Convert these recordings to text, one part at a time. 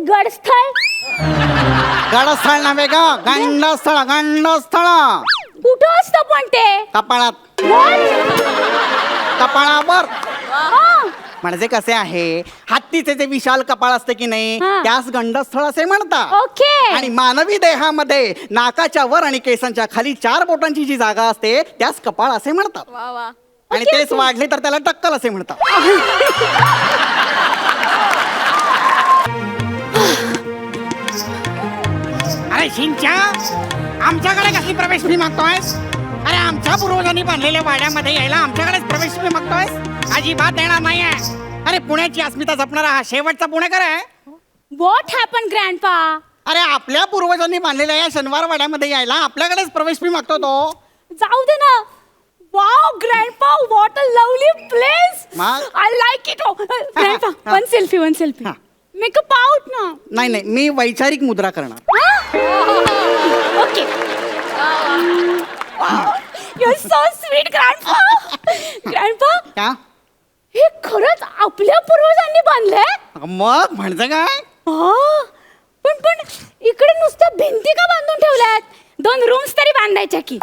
गडस्थळ? गडस्थळ नव्हे ग, गंडस्थळ. गंडस्थळ कुठं असतं पण ते? कपाळात. What? कपाळावर. हा. म्हणजे कसे आहे, हत्तीचे जे विशाल कपाळ असते की नाही, हा. त्यास गंडस्थळ असे म्हणतात. ओके. आणि मानवी देहामध्ये नाकाच्या वर आणि केसांच्या खाली 4 बोटांची जी जागा असते त्यास कपाळ असे म्हणतात. वा वा. आणि तेच वाढले तर त्याला टक्कल असे म्हणतात. अरे शिंच्या, आमच्याकडे कसली प्रवेश फी मागतोयस? अरे आमच्या पूर्वजांनी बांधलेल्या वाड्यामध्ये यायला आमच्याकडेच प्रवेश फी मागतोयस? अजिबात देणार नाहीये. अरे पुण्याची अस्मिता जपणारा हा शेवटचा पुणेकर आहे. What happened, grandpa? अरे आपल्या पूर्वजांनी बांधलेल्या या शनिवार वाड्यामध्ये यायला आपल्याकडेच प्रवेश फी मागतो तो. जाऊ दे ना. Wow, grandpa, what a lovely place. मग? I like it. Oh, grandpa, हा. one selfie. हा. Make a pout ना. नाही नाही, मी वैचारिक मुद्रा करणार. Okay. You're so sweet, grandpa. Grandpa, का? हे खरंच आपल्या पूर्वजांनी बांधलंय? मग म्हणजे काय? पण इकडे नुसत्या भिंती का बांधून ठेवल्यात? 2 रूम्स तरी बांधायच्या की.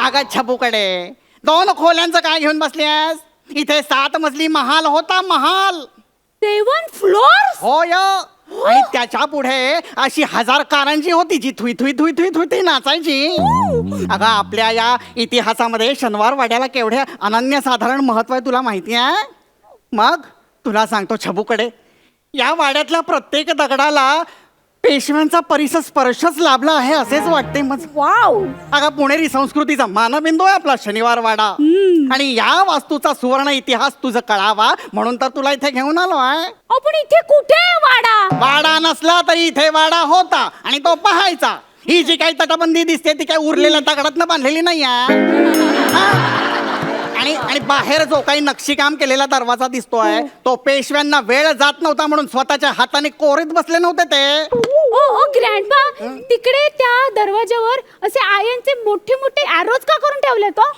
अगं छबूकडे 2 खोल्यांचं काय घेऊन बसलीस? इथे 7 मजली महाल होता, महाल. 7 floors? होय. आणि त्याच्या पुढे अशी 1000 कारंजी होती जी Thuy Thuy Thuy Thuy Thuy Thuy नाचायची. अगं आपल्या या इतिहासामध्ये शनिवार वाड्याला केवढे अनन्यसाधारण महत्व आहे तुला माहिती आहे? मग तुला सांगतो छबूकडे, या वाड्यातल्या प्रत्येक दगडाला पेशव्यांचा परिसर स्पर्शच लाभला आहे असेच वाटते. मग वाव. अगं पुणेरी संस्कृतीचा मानबिंदू आहे आपला शनिवार वाडा. आणि या वास्तूचा सुवर्ण इतिहास तुझं कळावा म्हणून तर तुला इथे घेऊन आलो आहे. पण इथे कुठे आहे वाडा? वाडा नसला तरी इथे वाडा होता आणि तो पाहायचा. ही जी काही तटबंदी दिसते ती काही उरलेल्या दगडातनं बांधलेली नाही आहे. आणि बाहेर जो काही नक्षीकाम केलेला दरवाजा दिसतोय तो पेशव्यांना वेळ जात नव्हता म्हणून स्वतःच्या हाताने कोरीत बसले नव्हते ते. ओ ग्रँडपा, तिकडे त्या दरवाजावर असे आयनचे मोठे मोठे एरोज का करून ठेवले तो?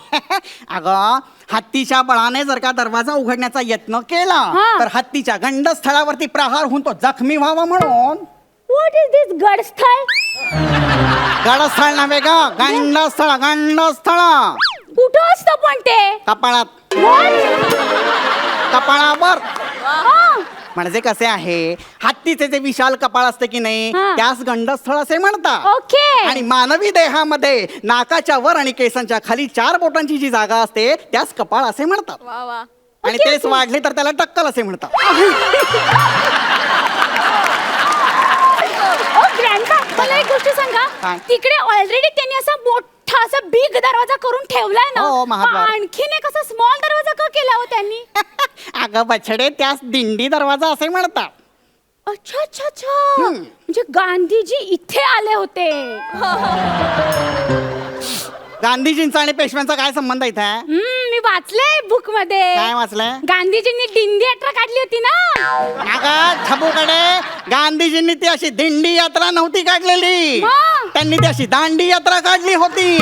अगं हत्तीच्या बळाने जर का दरवाजा उघडण्याचा यत्न केला तर हत्तीच्या गंडस्थळावरती प्रहार होऊन तो जखमी व्हावा म्हणून. व्हॉट इज दिस गडस्थळ? गडस्थळ नव्हे ग, गंडस्थळ. गंडस्थळ कुठं असतं पण ते? कपाळात. What? कपाळावर. हा. म्हणजे कसे आहे, हत्तीचे जे विशाल कपाळ असते की नाही त्यास गंडस्थळ असे म्हणतात. ओके. आणि मानवी देहामध्ये नाकाच्या वर आणि केसांच्या खाली 4 बोटांची जी जागा असते त्यास कपाळ असे म्हणतात. वा वा. आणि तेच वाढले तर त्याला टक्कल असे म्हणतात. ग्रँडपा, मला एक गोष्ट सांगा. काय? तिकडे ऑलरेडी त्यांनी असा मोठा असा बिग दरवाजा करून ठेवलाय ना. हो, महाद्वार. आणखीन एक असा स्मॉल दरवाजा का केला हो त्यांनी? अगं बछडे, त्यास दिंडी दरवाजा असे म्हणतात. अच्छा अच्छा अच्छा. म्हणजे गांधीजी इथे आले होते. गांधीजींचा आणि पेशव्यांचा काय संबंध इथे? मी वाचलंय बुक मध्ये. काय वाचलंय? गांधीजींनी दिंडी यात्रा काढली होती ना. अगं छबूकडे, गांधीजींनी ती अशी दिंडी यात्रा नव्हती काढलेली, मग? त्यांनी ती अशी दांडी यात्रा काढली होती.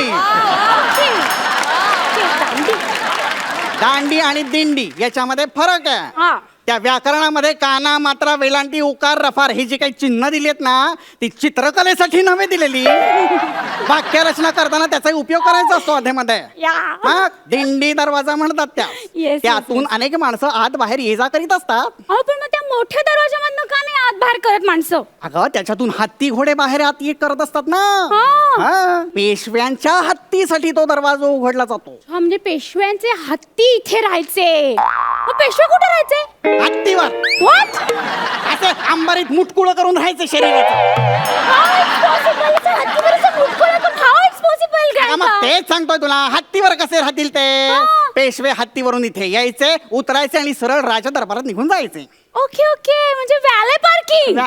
दांडी आणि दिंडी याच्यामध्ये फरक आहे. हा. त्या व्याकरणामध्ये काना, मात्रा, वेलांटी, उकार, रफार ही जी काही चिन्ह दिली आहेत ना ती चित्रकलेसाठी नव्हे दिलेली. वाक्यरचना करताना त्याचा उपयोग करायचा असतो अधेमध्ये. मग दिंडी दरवाजा म्हणतात त्या. Yes, त्यातून अनेक माणसं आत बाहेर ये जा करीत असतात. पण मग त्या मोठ्या दरवाजामधनं का नाही आत बाहेर करत माणसं? अगं त्याच्यातून हत्ती घोडे बाहेर आत ये करत असतात ना. हा. पेशव्यांच्या हत्तीसाठी तो दरवाजा उघडला जातो. म्हणजे पेशव्यांचे हत्ती इथे राहायचे. मग पेशवे कुठे राहायचे? हत्तीवर. What? असे अंबारीत मुटकुळ करून राहायचे शरीराचं. मग तेच सांगतोय तुला, हत्तीवर कसे राहतील ते. पेशवे हत्तीवरून इथे यायचे, उतरायचे आणि सरळ राजा दरबारात निघून जायचे. Okay okay. म्हणजे वॅले पार्किंग.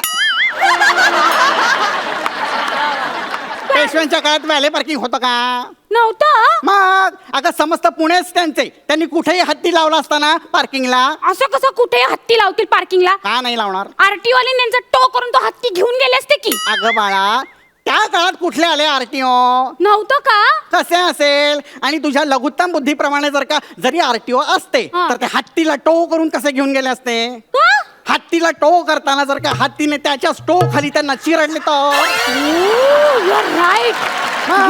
पेशव्यांच्या काळात व्हॅले पार्किंग होतं का? नव्हतं. मग अगं समस्त पुणेच त्यांचे. त्यांनी कुठेही हत्ती लावला असताना पार्किंगला. असं कसं कुठे हत्ती लावतील पार्किंगला? का नाही लावणार? आरटीओ वाले त्यांचा टो करून तो हत्ती घेऊन गेले असते की. अगं बाळा, त्या काळात कुठले आले आरटीओ? नव्हतं का? कसे असेल? आणि तुझ्या लघुत्तम बुद्धीप्रमाणे जरी आरटीओ असते तर ते हत्तीला टो करून कसे घेऊन गेले असते? हत्तीला टो करताना जर का हत्तीने त्याच्याच टो खाली त्यांना चिरडले तर यू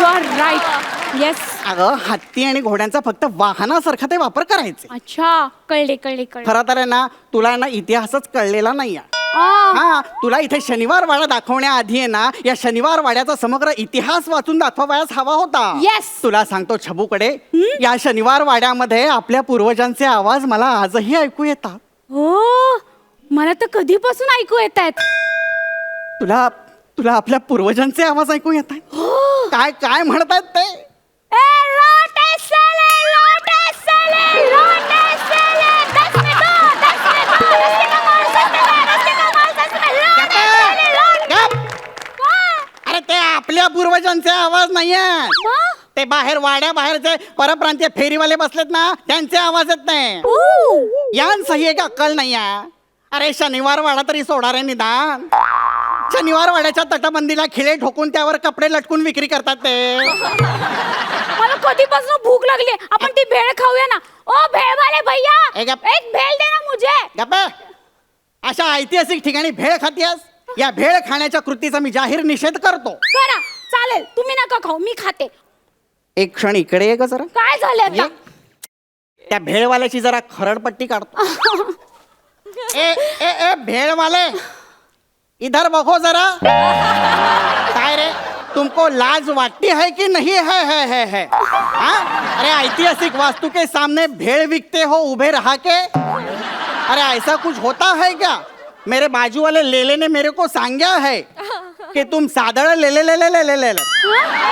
आर राईट येस. अगं हत्ती आणि घोड्यांचा फक्त वाहनासारखा ते वापर करायचे. अच्छा कळले. खरं तर आहे ना तुला आहे ना इतिहासच कळलेला नाहीये. आ, हा तुला इथे शनिवार वाडा दाखवण्याआधी आहे ना या शनिवार वाड्याचा समग्र इतिहास वाचून दाखवायच हवा होता. Yes. तुला सांगतो छबूकडे या शनिवार वाड्यामध्ये आपल्या पूर्वजांचे आवाज मला आजही ऐकू येतात. हो मला तर कधीपासून ऐकू येत आहेत. तुला तुला आपल्या पूर्वजांचे आवाज ऐकू येत आहेत. काय काय म्हणतात ते. अरे ते आपल्या पूर्वजांचे आवाज नाहीये. ते बाहेर वाड्या बाहेरचे परप्रांतीय फेरीवाले बसलेत ना त्यांचे आवाज येत नाही. यांसही एक अक्कल नाहीये. अरे शनिवार वाडा तरी सोडा रे निदान. शनिवार वाड्याच्या तटबंदीला खिळे ठोकून त्यावर कपडे लटकून विक्री करतात ते. मला कधीपासून भूक लागली. आपण ती भेळ खाऊया ना. ओ भेळवाले भैया ए गप. एक भेळ दे ना मुझे. गप्पे अशा ऐतिहासिक ठिकाणी भेळ खातीयस. या भेळ खाण्याच्या कृतीचा मी जाहीर निषेध करतो. करा चालेल तुम्ही नका खाऊ मी खाते. एक क्षण इकडे ये ग जरा. काय झालं आता. त्या भेळवाल्याची जरा खरडपट्टी काढतो. ए ए ए भेळवाले इधर बघो जरा. काय रे तुमको लाज वाटती है कि नहीं है हाँ? अरे ऐतिहासिक वास्तु के सामने भेड़ बिकते हो उभे रहा के. अरे ऐसा कुछ होता है क्या. मेरे बाजू वाले लेले ने मेरे को सांगा है कि तुम सादड़ ले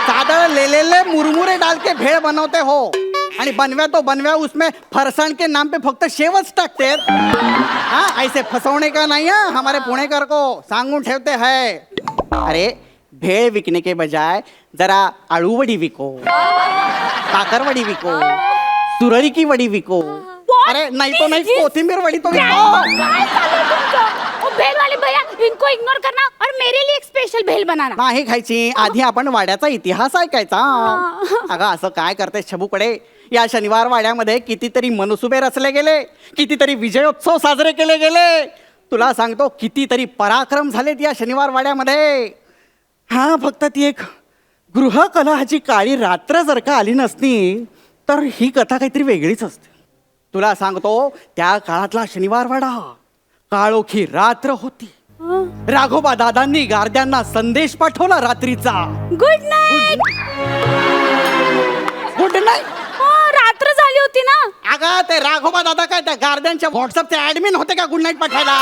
सादड़ ले मुरमुरे डाल के भेड़ बनवते हो आणि बनव्या तो बनव्या उसमें फरसाण के नाम पे फक्त शेवच टाकते. हाँ ऐसे फसवणे का नहीं है हमारे पुणेकर को सांगून ठेवते हैं. अरे भेळ विकने के बजाय जरा आळूवडी विको, काकरवडी विको, सुरळी की वडी विको. अरे नहीं तो नहीं कोथिंबीर वडी तो विको. काय चालू आहे तुमचं. ओ भेलवाले भैया इनको इग्नोर करना और मेरे लिए एक स्पेशल भेल बनाना. नाही खायची. आधी आपण वाड्याचा इतिहास ऐकायचा. अगं असं काय करते छबूकडे. या शनिवार वाड्यामध्ये कितीतरी मनसुबे रचले गेले, कितीतरी विजयोत्सव साजरे केले गेले. तुला सांगतो कितीतरी पराक्रम झालेत या शनिवार वाड्यामध्ये. हा फक्त ती एक गृहकलहाची काळी रात्र जर का आली नसती तर ही कथा काहीतरी वेगळीच असते. तुला सांगतो त्या काळातला शनिवार वाडा काळोखी रात्र होती. राघोबा दादांनी गारद्यांना संदेश पाठवला रात्रीचा. Good night. Good night. हो रात्र झाली होती ना. अगं ते राघोबा दादा काय त्या गार्डनच्या व्हॉट्सअपचे ऍडमिन होते का गुड नाईट पाठवायला.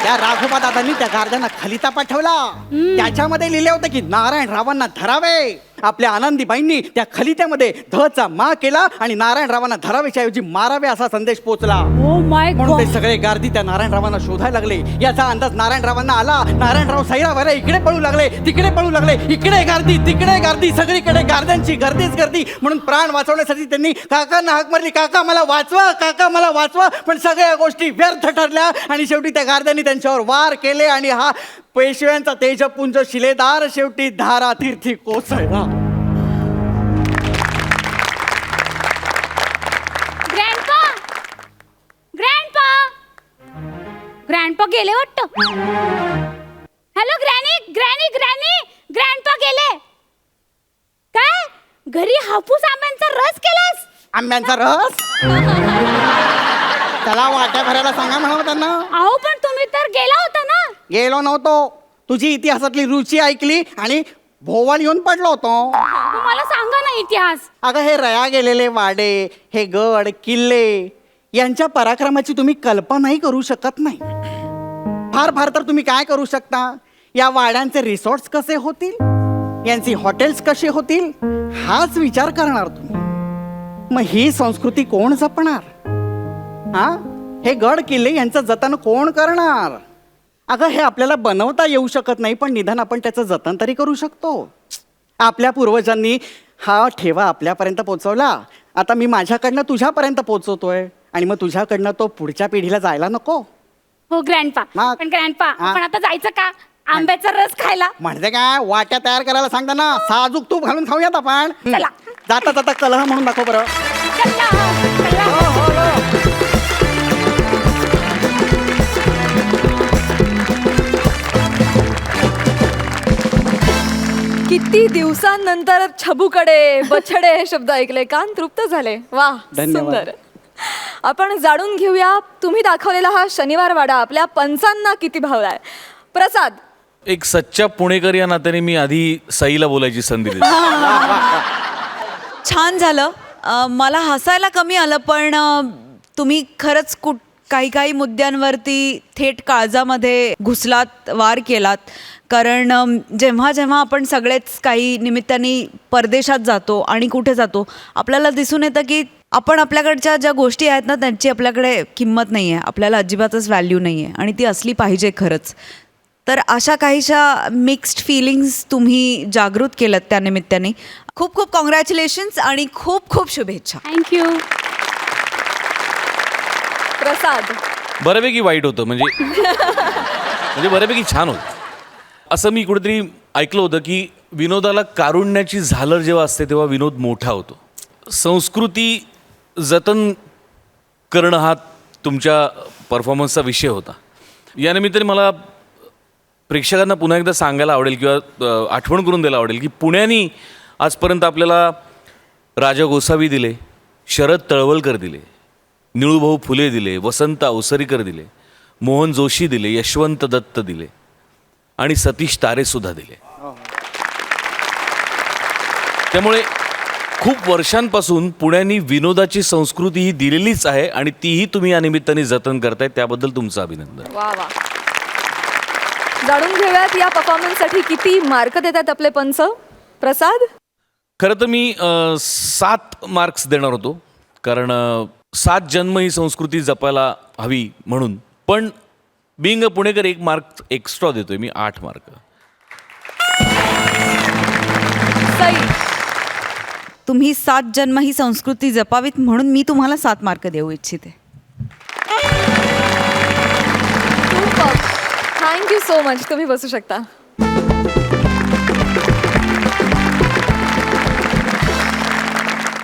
त्या राघोबा दादांनी त्या गार्डनला खलिता पाठवला. त्याच्यामध्ये लिहिले होते की नारायण रावांना धरावे. आपल्या आनंदीबाईंनी त्या खलित्यामध्ये धचा मा केला आणि नारायण रावांना धरावेच्या ऐवजी मारावे असा संदेश पोहोचला. ओ माय म्हणून ते गॉड. सगळे गार्दी त्या नारायणरावांना शोधायला लागले. याचा अंदाज नारायणरावांना आला. नारायणराव सैरावाला इकडे पळू लागले, तिकडे पळू लागले. इकडे गार्दी तिकडे गार्दी सगळीकडे गार्द्यांची गर्दीच गर्दी. म्हणून प्राण वाचवण्यासाठी त्यांनी काकांना हाक मारली, काका मला वाचवा, काका मला वाचवा. पण सगळ्या गोष्टी व्यर्थ ठरल्या आणि शेवटी त्या गार्द्यांनी त्यांच्यावर वार केले आणि हा पेशव्यांचा तेजपुंज शिलेदार शेवटी धारातीर्थी कोसळला. ग्रँडपा गेले वाटतं. Hello granny granny granny grandpa गेले. काय घरी हापूस आंब्यांचा रस केलास. आंब्यांचा रस. त्याला वाट्या भरायला सांगा म्हणावं त्यांना. अहो पण तुम्ही तर गेला होता ना. गेलो नव्हतो. तुझी इतिहासातली रुची ऐकली आणि भोवळ येऊन पडलो होतो. मला सांगा ना इतिहास. अगं हे रया गेलेले वाडे, हे गड किल्ले यांच्या पराक्रमाची तुम्ही कल्पनाही करू शकत नाही. फार फार तर तुम्ही काय करू शकता, या वाड्यांचे रिसॉर्ट्स कसे होतील, यांची हॉटेल्स कसे होतील हाच विचार करणार तुम्ही. मग ही संस्कृती कोण जपणार. हा हे गड किल्ले यांचं जतन कोण करणार. अगं हे आपल्याला बनवता येऊ शकत नाही पण निदान आपण त्याचं जतन तरी करू शकतो. आपल्या पूर्वजांनी हा ठेवा आपल्यापर्यंत पोहोचवला. आता मी माझ्याकडनं तुझ्यापर्यंत पोहोचवतोय आणि मग तुझ्याकडनं तो पुढच्या पिढीला जायला नको. हो ग्रँडपा. मग? पण ग्रँडपा हा? आपण आता जायचं का आंब्याचा रस खायला. म्हणजे काय वाट्या तयार करायला सांगता ना. साजूक तूप घालून खाऊयात आपण. चला. जाता जाता कलह म्हणून दाखव बरं. चला, चला. किती दिवसांनंतर छबूकडे बछडे हे शब्द ऐकले, कान तृप्त झाले. वा, धन्यवाद. सुंदर. आपण जाणून घेऊया तुम्ही दाखवलेला हा शनिवार वाडा आपल्या पंचांना किती भावलाय. प्रसाद, एक सच्चा पुणेकर या नात्याने मी आधी सईला बोलायची संधी दिली. छान झालं. मला हसायला कमी आलं, पण तुम्ही खरंच काही काही मुद्द्यांवरती थेट काळजामध्ये घुसलात, वार केलात. कारण जेव्हा जेव्हा आपण सगळेच काही निमित्ताने परदेशात जातो आणि कुठे जातो, आपल्याला दिसून येतं की आपण आपल्याकडच्या ज्या गोष्टी आहेत ना, त्यांची आपल्याकडे किंमत नाही आहे, आपल्याला अजिबातच व्हॅल्यू नाही आहे, आणि ती असली पाहिजे खरंच. तर अशा काहीशा मिक्स्ड फिलिंग्स तुम्ही जागृत केलं त्या निमित्ताने. खूप खूप कॉंग्रॅच्युलेशन्स आणि खूप खूप शुभेच्छा. थँक्यू. प्रसाद, बऱ्यापैकी वाईट होतं, म्हणजे बऱ्यापैकी छान होतं. असं मी कुठेतरी ऐकलं होतं की विनोदाला कारुण्याची झालर जेव्हा असते तेव्हा विनोद मोठा होतो. संस्कृती जतन करणं हा तुमच्या परफॉर्मन्सचा विषय होता. या निमित्ताने मला प्रेक्षकांना पुन्हा एकदा सांगायला आवडेल किंवा आठवण करून द्यायला आवडेल की पुण्यानी आजपर्यंत आपल्याला राजा गोसावी दिले, शरद तळवलकर दिले, निळूभाऊ फुले दिले, वसंत अवसरीकर दिले, मोहन जोशी दिले, यशवंत दत्त दिले आणि सतीश तारेसुद्धा दिले. त्यामुळे खूप वर्षांपासून पुण्यानी विनोदाची संस्कृती ही दिलेलीच आहे आणि तीही तुम्ही या निमित्ताने जतन करताय, त्याबद्दल तुमचं अभिनंदन. वा वा. जाणून घेऊयात या परफॉर्मन्ससाठी किती मार्क देतात आपले पंच. प्रसाद, खरं तर मी 7 मार्क्स देणार होतो, कारण 7 जन्म ही संस्कृती जपायला हवी म्हणून. पण being a Punekar 1 mark extra देतोय मी, 8 मार्क. सई, तुम्ही 7 जन्म ही संस्कृती जपावीत म्हणून मी तुम्हाला 7 मार्क देऊ इच्छिते. Thank you so much. तुम्ही बसू शकता.